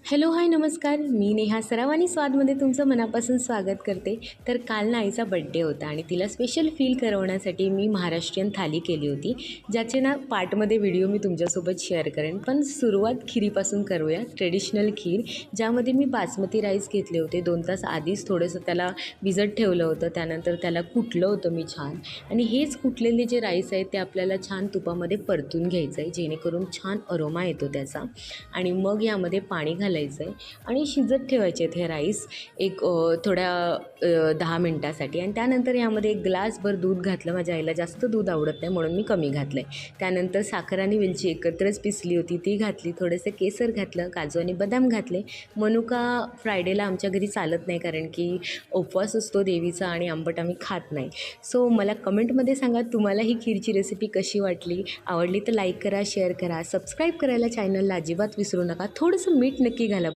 Hello hi नमस्कार. मी नेहा सराव आणि स्वादमध्ये तुमचं मनापासून स्वागत करते. तर काल ना आईचा बड्डे होता आणि तिला स्पेशल फील करवण्यासाठी मी महाराष्ट्रीयन थाली केली होती, ज्याचे ना पार्टमध्ये व्हिडिओ मी तुमच्यासोबत शेअर करेन. पण सुरुवात खिरीपासून करूया. ट्रेडिशनल खीर, ज्यामध्ये मी बासमती राईस घेतले होते. 2 तास आधीच थोडंसं त्याला भिजत ठेवलं होतं. त्यानंतर त्याला कुटलं होतं मी छान. आणि हेच कुटलेले जे राईस आहेत ते आपल्याला छान तुपामध्ये परतून घ्यायचं आहे, जेणेकरून छान अरोमा येतो त्याचा. आणि मग यामध्ये पाणी घालायचं आहे आणि शिजत ठेवायचे आहेत हे राईस एक थोड्या 10 मिनटासाठी. आणि त्यानंतर यामध्ये एक ग्लासभर दूध घातलं. माझ्या आईला जास्त दूध आवडत नाही म्हणून मी कमी घातलं आहे. त्यानंतर साखर आणि वेलची एकत्रच पिसली होती ती घातली, थोडंसं केसर घातलं, काजू आणि बदाम घातले. मनुका फ्रायडेला आमच्या घरी चालत नाही, कारण की उपवास असतो देवीचा आणि आंबट आम्ही खात नाही. सो मला कमेंटमध्ये सांगा तुम्हाला ही खीरची रेसिपी कशी वाटली. आवडली तर लाईक करा, शेअर करा, सबस्क्राईब करायला चॅनलला अजिबात विसरू नका. थोडंसं मीठ नक्की घाला.